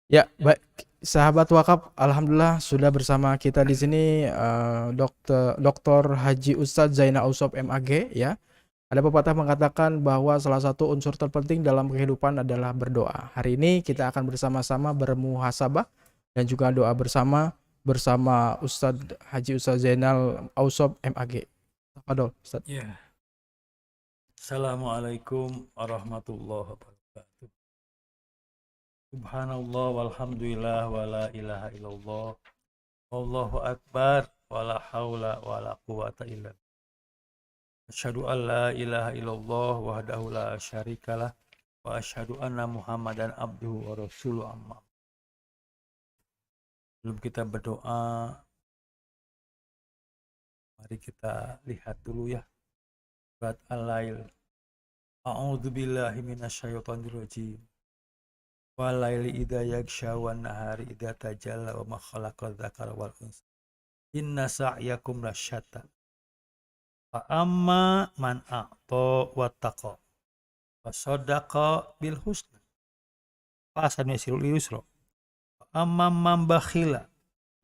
Ya, baik, sahabat wakaf, alhamdulillah sudah bersama kita di sini Dr. Haji Ustadz Zainal Ausob MAG ya. Ada pepatah mengatakan bahwa salah satu unsur terpenting dalam kehidupan adalah berdoa. Hari ini kita akan bersama-sama bermuhasabah dan juga doa bersama Ustadz Haji Ustadz Zainal Ausob MAG. Tafadhol, Ustadz. Ya, Assalamualaikum warahmatullahi wabarakatuh. Subhanallah walhamdulillah wa la ilaha illallah. Allahu akbar wa la haula wa la quwata illa billah. Asyhadu an la ilaha illallah wahdahu la syarikalah wa asyhadu anna Muhammadan abduhu wa rasuluh amma. Sebelum kita berdoa, mari kita lihat dulu ya surat Al-Lail. A'udzu billahi minasyaitonir rajim. Walaili idza yaghsha wan nahari idza tajalla wa ma khalaqa dzakara wal unsa inna sa'yakum lasyatta fa amma man a'ta wattaqa wa saddaqa bil husna fa sanuyassiru lil yusra wa amma man bakhila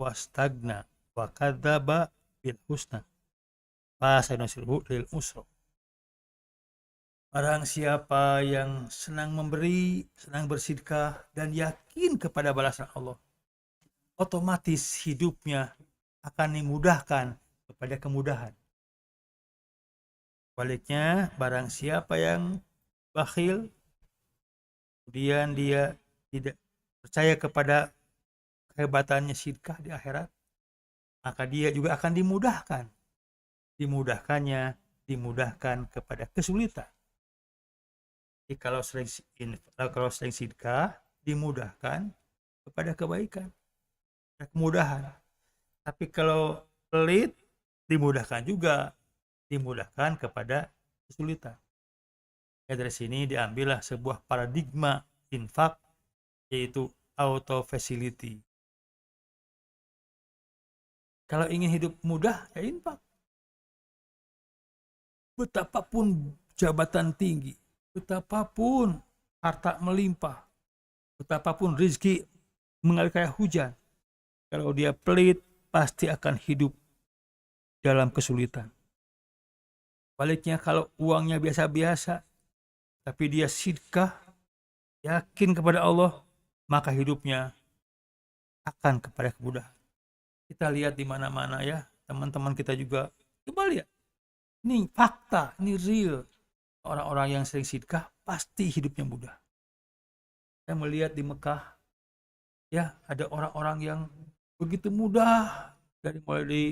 wastagna wa kadzdzaba bil husna fa sanuyassiru lil usra. Barang siapa yang senang memberi, senang bersedekah, dan yakin kepada balasan Allah, otomatis hidupnya akan dimudahkan kepada kemudahan. Baliknya, barang siapa yang bakhil, kemudian dia tidak percaya kepada kehebatannya sedekah di akhirat, maka dia juga akan dimudahkan. Dimudahkan kepada kesulitan. Jadi kalau sering sedekah, dimudahkan kepada kebaikan, kemudahan. Tapi kalau pelit, dimudahkan kepada kesulitan. Ya, dari sini diambillah sebuah paradigma infak, yaitu auto facility. Kalau ingin hidup mudah, ya infak. Betapapun jabatan tinggi, betapapun harta melimpah, betapapun rezeki mengalir kayak hujan, kalau dia pelit, pasti akan hidup dalam kesulitan. Baliknya kalau uangnya biasa-biasa, tapi dia sedekah, yakin kepada Allah, maka hidupnya akan kepada kemudahan. Kita lihat di mana-mana ya, teman-teman kita juga, coba lihat, ini fakta, ini real. Orang-orang yang sering sedekah pasti hidupnya mudah. Saya melihat di Mekah, ya ada orang-orang yang begitu mudah, dari mulai di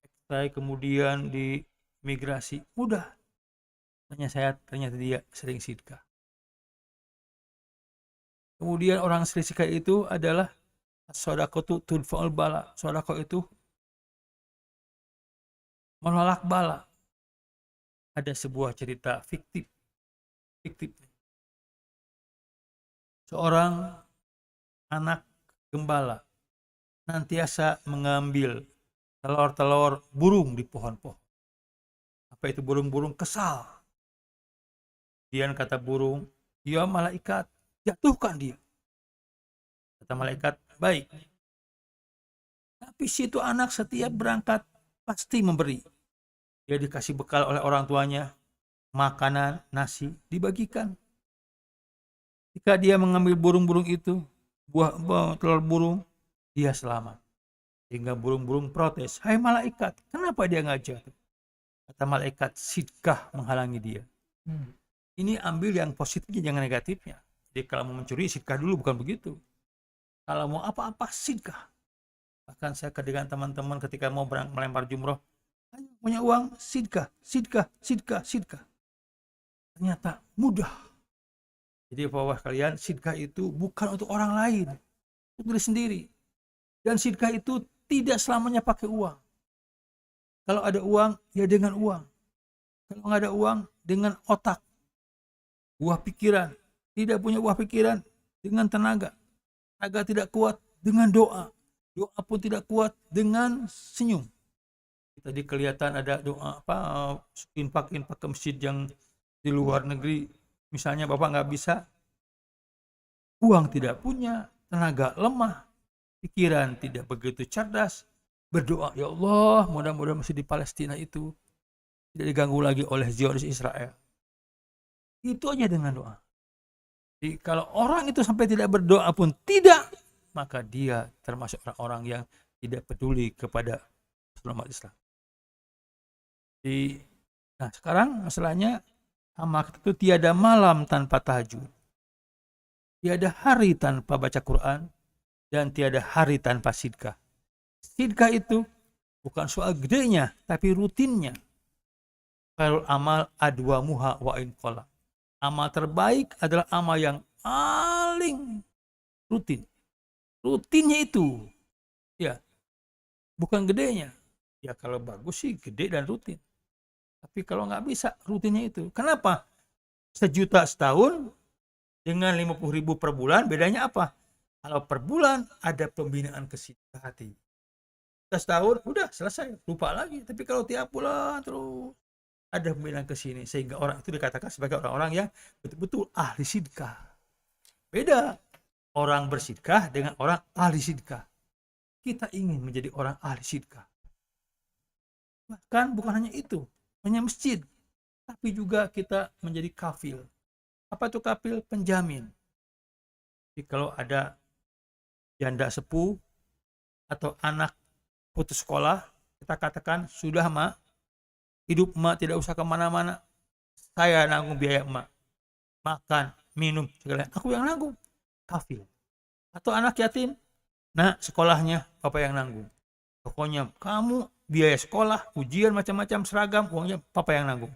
ekstrai kemudian di migrasi, mudah. Ternyata dia sering sedekah. Kemudian orang sering sedekah itu adalah sodaqatu tudfa'ul bala. Sodaqah itu menolak bala. Ada sebuah cerita fiktif. Seorang anak gembala nantiasa mengambil telur-telur burung di pohon-pohon. Apa itu burung-burung kesal. Kemudian kata burung, ya malaikat, jatuhkan dia. Kata malaikat, baik. Tapi situ anak setiap berangkat pasti memberi. Dia dikasih bekal oleh orang tuanya, makanan, nasi, dibagikan. Jika dia mengambil burung-burung itu, buah telur burung, dia selamat. Sehingga burung-burung protes, hai malaikat, kenapa dia nggak jatuh? Kata malaikat, sedekah menghalangi dia. Ini ambil yang positifnya, jangan negatifnya. Jadi kalau mau mencuri, sedekah dulu, bukan begitu. Kalau mau apa-apa, sedekah. Bahkan saya dengan teman-teman ketika mau melempar jumroh, ayo punya uang, sedekah. Ternyata mudah. Jadi bahwa kalian, sedekah itu bukan untuk orang lain, untuk diri sendiri. Dan sedekah itu tidak selamanya pakai uang. Kalau ada uang, ya dengan uang. Kalau nggak ada uang, dengan otak. Buah pikiran. Tidak punya buah pikiran, dengan tenaga. Tenaga tidak kuat, dengan doa. Doa pun tidak kuat, dengan senyum. Tadi kelihatan ada doa infak ke masjid yang di luar negeri. Misalnya Bapak nggak bisa, uang tidak punya, tenaga lemah, pikiran tidak begitu cerdas, berdoa, ya Allah, mudah-mudahan masih di Palestina itu tidak diganggu lagi oleh Zionis Israel. Itu aja dengan doa. Jadi kalau orang itu sampai tidak berdoa pun tidak, maka dia termasuk orang-orang yang tidak peduli kepada umat Islam. Jadi, nah sekarang masalahnya sama itu tiada malam tanpa tahajud, tiada hari tanpa baca Quran, dan tiada hari tanpa sidqah. Sidqah itu bukan soal gedenya, tapi rutinnya. Khairul amal adwamuha wa in qalla. Amal terbaik adalah amal yang paling rutin. Rutinnya itu, ya, bukan gedenya. Ya kalau bagus sih gede dan rutin. Tapi kalau nggak bisa rutinnya itu. Kenapa? 1.000.000 setahun dengan 50.000 per bulan, bedanya apa? Kalau per bulan ada pembinaan ke hati. Setahun udah selesai, lupa lagi. Tapi kalau tiap bulan terus ada pembinaan ke sini, sehingga orang itu dikatakan sebagai orang-orang yang betul-betul ahli sidqah. Beda orang bersidqah dengan orang ahli sidqah. Kita ingin menjadi orang ahli sidqah. Bahkan bukan hanya itu, hanya masjid, tapi juga kita menjadi kafil. Apa itu kafil? Penjamin. Jadi kalau ada janda sepuh atau anak putus sekolah, kita katakan, sudah mak, hidup mak tidak usah kemana-mana, saya nanggung biaya mak, makan, minum, segala aku yang nanggung, kafil. Atau anak yatim, nah sekolahnya papa yang nanggung, pokoknya kamu biaya sekolah, ujian macam-macam, seragam, uangnya papa yang nanggung.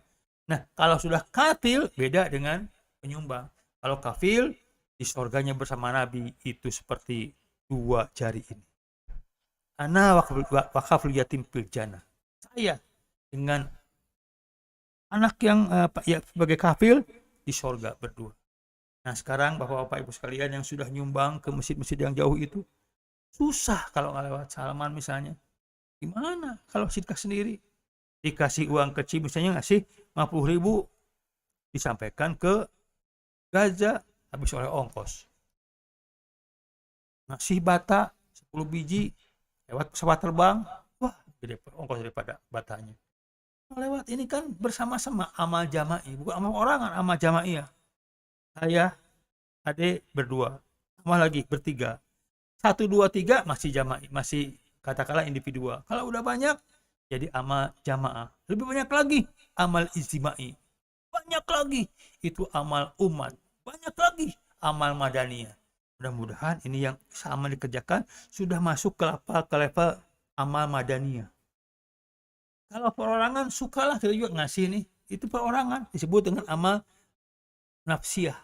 Nah kalau sudah kafil, beda dengan penyumbang. Kalau kafil, di surganya bersama Nabi itu seperti 2 jari ini. Ana wakaful yatim fil jannah. Saya dengan anak yang ya, sebagai kafil di surga berdua. Nah sekarang bapak-bapak ibu sekalian yang sudah nyumbang ke masjid-masjid yang jauh itu, susah kalau nggak lewat salaman misalnya. Gimana kalau sidqah sendiri? Dikasih uang kecil, misalnya ngasih 50.000, disampaikan ke Gaza, habis oleh ongkos. Ngasih bata 10 biji, lewat pesawat terbang, wah gede ongkos daripada batanya. Lewat ini kan bersama-sama amal jama'i, bukan amal orangan, amal jama'i ya. Saya, adik berdua, sama lagi bertiga. 1, 2, 3 masih jama'i, masih katakanlah individual. Kalau udah banyak, jadi amal jamaah. Lebih banyak lagi, amal ijtima'i. Banyak lagi, itu amal umat. Banyak lagi, amal madaniyah. Mudah-mudahan ini yang sama dikerjakan sudah masuk ke level amal madaniyah. Kalau perorangan, sukalah kita juga ngasih nih. Itu perorangan, disebut dengan amal nafsiyah.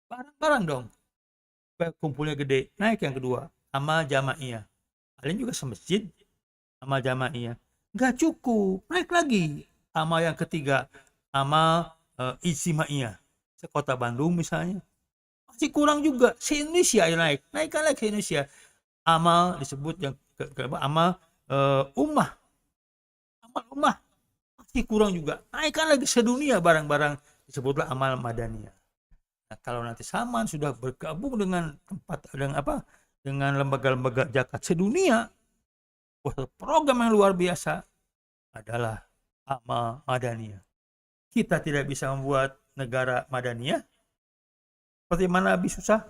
Barang-barang dong. Supaya kumpulnya gede. Naik yang kedua, amal jama'iyah. Kalian juga semasjid, amal jama'iyah. Nggak cukup, naik lagi. Amal yang ketiga, amal ijtimaiyah. Sekota Bandung misalnya. Masih kurang juga. Se-Indonesia ya naik. Naikkan lagi se-Indonesia. Amal disebut yang amal ummah. Ummah masih kurang juga, naikkan lagi sedunia barang-barang, disebutlah amal madaniyah. Nah, kalau nanti Saman sudah bergabung dengan tempat dengan lembaga-lembaga zakat sedunia, program yang luar biasa adalah amal madaniyah. Kita tidak bisa membuat negara madaniyah seperti mana Nabi susah,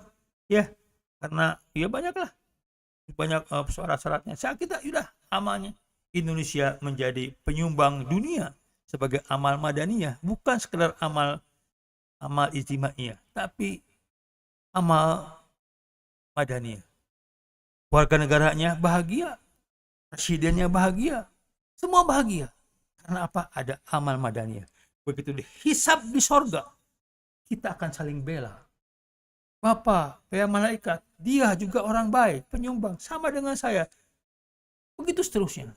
ya, karena ya banyak syarat-syaratnya. Saat kita sudah amalnya, Indonesia menjadi penyumbang dunia sebagai amal madaniyah, bukan sekedar amal ijtimaiyah, tapi amal madaniyah. Warga negaranya bahagia, presidennya bahagia, semua bahagia. Karena apa? Ada amal madaniyah. Begitu dihisab di sorga, kita akan saling bela. Bapak, ya malaikat, dia juga orang baik, penyumbang, sama dengan saya. Begitu seterusnya.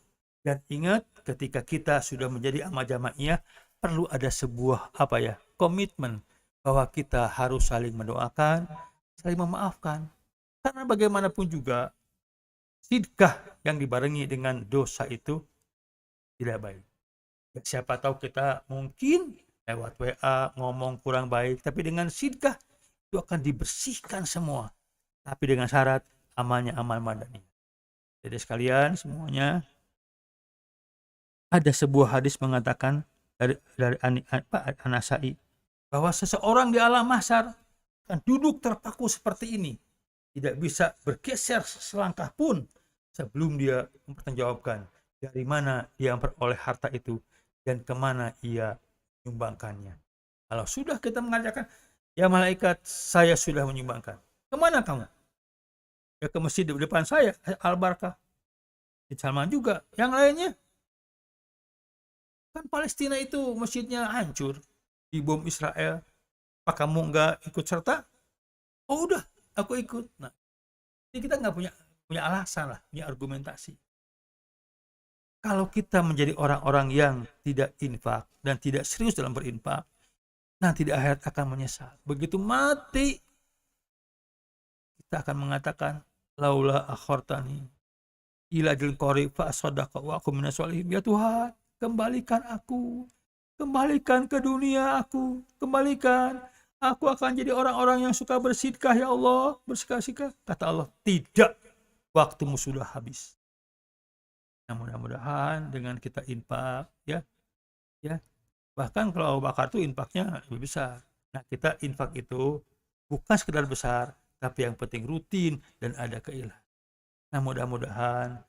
Dan ingat, ketika kita sudah menjadi amal jamaiyah, perlu ada sebuah komitmen bahwa kita harus saling mendoakan, saling memaafkan. Karena bagaimanapun juga, sidqah yang dibarengi dengan dosa itu tidak baik. Ya, siapa tahu kita mungkin lewat WA ngomong kurang baik, tapi dengan sidqah itu akan dibersihkan semua. Tapi dengan syarat amalnya amal madani. Jadi sekalian semuanya, ada sebuah hadis mengatakan dari An-Nasa'i bahwa seseorang di alam mahsyar akan duduk terpaku seperti ini, tidak bisa bergeser selangkah pun sebelum dia mempertanggungjawabkan dari mana dia memperoleh harta itu dan kemana ia menyumbangkannya. Kalau sudah kita mengatakan, ya malaikat, saya sudah menyumbangkan. Kemana kamu? Ya ke masjid di depan saya, Al-Barkah. Di Salman juga. Yang lainnya, kan Palestina itu masjidnya hancur, dibom Israel. Apa kamu nggak ikut serta? Oh udah, aku ikut. Nah, jadi kita nggak punya alasan lah, punya argumentasi. Kalau kita menjadi orang-orang yang tidak infak dan tidak serius dalam berinfak, nanti di akhirat akan menyesal. Begitu mati, kita akan mengatakan, laula akhartani ila ajalin qarib fa asaddaqa wa akum minas sholihin. Ya Tuhan, kembalikan aku, kembalikan ke dunia aku, kembalikan. Aku akan jadi orang-orang yang suka bersedekah, ya Allah, bersedekah. Kata Allah, tidak, waktumu sudah habis. Nah, mudah-mudahan dengan kita infak, ya, bahkan kalau Abu Bakar itu infaknya lebih besar. Nah, kita infak itu bukan sekedar besar, tapi yang penting rutin dan ada keikhlasan. Nah, mudah-mudahan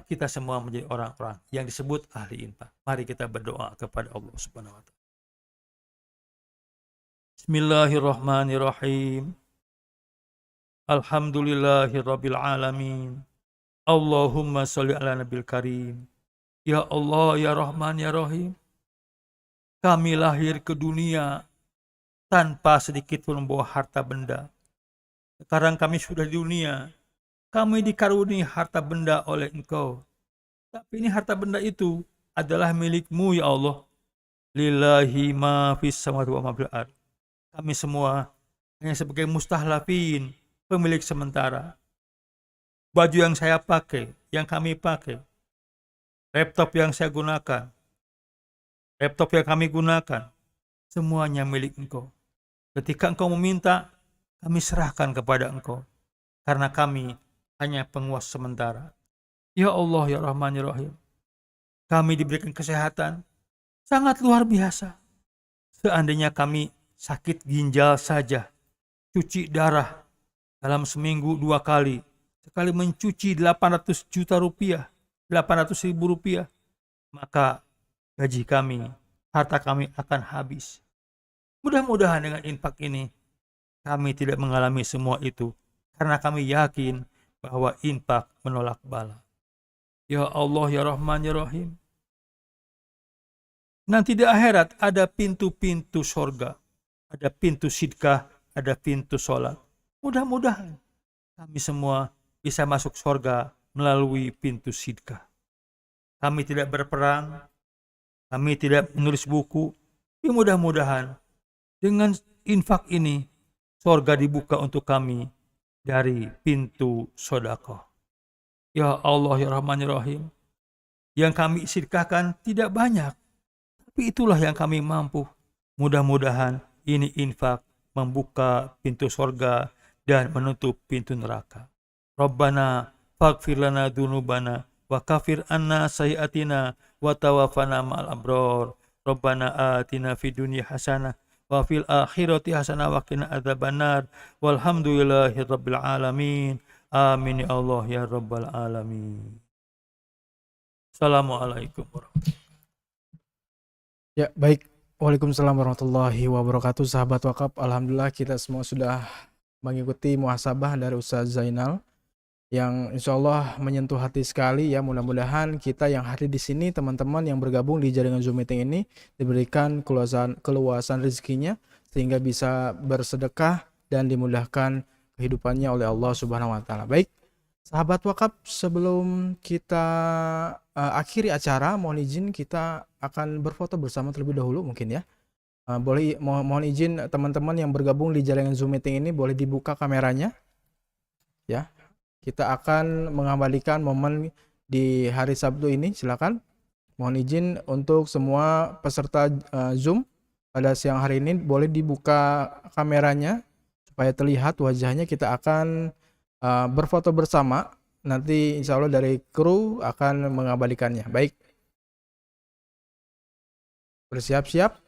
kita semua menjadi orang-orang yang disebut ahli infak. Mari kita berdoa kepada Allah Subhanahu wa taala. Bismillahirrahmanirrahim. Alhamdulillahirabbil alamin. Allahumma sholli ala nabil karim. Ya Allah, ya Rahman, ya Rahim. Kami lahir ke dunia tanpa sedikit pun membawa harta benda. Sekarang kami sudah di dunia. Kami dikaruniai harta benda oleh Engkau. Tapi ini harta benda itu adalah milik-Mu, ya Allah. Lillahi ma fis samawati wa ma fil ardh. Kami semua hanya sebagai mustahlafin, pemilik sementara. Baju yang saya pakai, yang kami pakai, laptop yang saya gunakan, laptop yang kami gunakan, semuanya milik Engkau. Ketika Engkau meminta, kami serahkan kepada Engkau, karena kami hanya penguasa sementara. Ya Allah, ya Rahman, ya Rahim. Kami diberikan kesehatan sangat luar biasa. Seandainya kami sakit ginjal saja, cuci darah dalam seminggu 2 kali, sekali mencuci 800 juta rupiah, 800 ribu rupiah, maka gaji kami, harta kami akan habis. Mudah-mudahan dengan infak ini, kami tidak mengalami semua itu, karena kami yakin bahwa infak menolak bala. Ya Allah, ya Rahman, ya Rahim. Nanti di akhirat ada pintu-pintu sorga, ada pintu sedekah, ada pintu sholat. Mudah-mudahan kami semua bisa masuk surga melalui pintu sedekah. Kami tidak berperang, kami tidak menulis buku, tapi mudah-mudahan dengan infak ini surga dibuka untuk kami dari pintu sedekah. Ya Allah, ya Rahman, ya Rahim. Yang kami sedekahkan tidak banyak, tapi itulah yang kami mampu. Mudah-mudahan ini infak membuka pintu surga dan menutup pintu neraka. Rabbana faghfir lana dzunubana wa kafir anna sayyi'atina wa tawaffana ma'al abrar. Rabbana atina fid dunya hasanah wa fil akhirati hasanah wa qina adzabannar. Walhamdulillahi rabbil alamin. Amin ya Allah ya rabbal alamin. Assalamualaikum warahmatullahi wabarakatuh. Ya, baik. Waalaikumsalam warahmatullahi wabarakatuh. Sahabat wakaf, alhamdulillah kita semua sudah mengikuti muhasabah dari Ustaz Zainal yang insya Allah menyentuh hati sekali ya. Mudah-mudahan kita yang hadir di sini, teman-teman yang bergabung di jaringan Zoom meeting ini diberikan keluasan rezekinya sehingga bisa bersedekah dan dimudahkan kehidupannya oleh Allah Subhanahu wa taala. Baik, sahabat wakaf, sebelum kita akhiri acara, mohon izin kita akan berfoto bersama terlebih dahulu mungkin ya. Mohon izin teman-teman yang bergabung di jaringan Zoom meeting ini boleh dibuka kameranya ya. Kita akan mengabadikan momen di hari Sabtu ini, silakan. Mohon izin untuk semua peserta Zoom pada siang hari ini boleh dibuka kameranya supaya terlihat wajahnya, kita akan berfoto bersama. Nanti insya Allah dari kru akan mengabadikannya. Baik, bersiap-siap.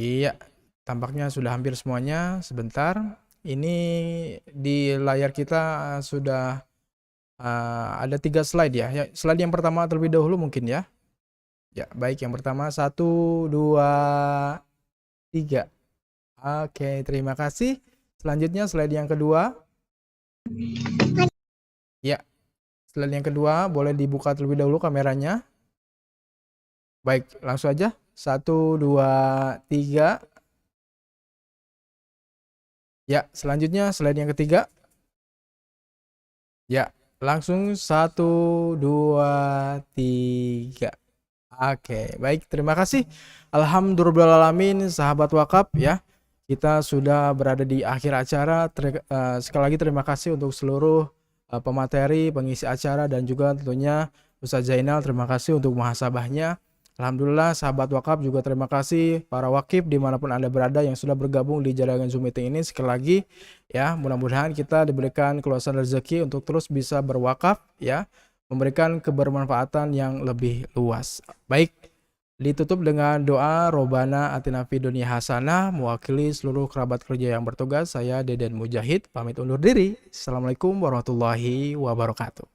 Iya, tampaknya sudah hampir semuanya. Sebentar, ini di layar kita sudah ada 3 slide ya. Slide yang pertama terlebih dahulu mungkin ya. Ya, baik, yang pertama 1, 2, 3. Oke, terima kasih. Selanjutnya slide yang kedua. Ya, slide yang kedua boleh dibuka terlebih dahulu kameranya. Baik, langsung aja. 1, 2, 3. Ya, selanjutnya slide yang ketiga. Ya, langsung 1, 2, 3. Oke, baik, terima kasih. Alhamdulillahirrahmanirrahim, sahabat wakaf ya. Kita sudah berada di akhir acara. Sekali lagi terima kasih untuk seluruh pemateri, pengisi acara, dan juga tentunya Ustaz Zainal, terima kasih untuk muhasabahnya. Alhamdulillah, sahabat wakaf juga terima kasih para wakif dimanapun Anda berada yang sudah bergabung di jaringan Zoom meeting ini. Sekali lagi ya, mudah-mudahan kita diberikan keluasan rezeki untuk terus bisa berwakaf ya, memberikan kebermanfaatan yang lebih luas. Baik, ditutup dengan doa Robbana atina fid dunya hasanah. Mewakili seluruh kerabat kerja yang bertugas, saya Deden Mujahid pamit undur diri. Assalamualaikum warahmatullahi wabarakatuh.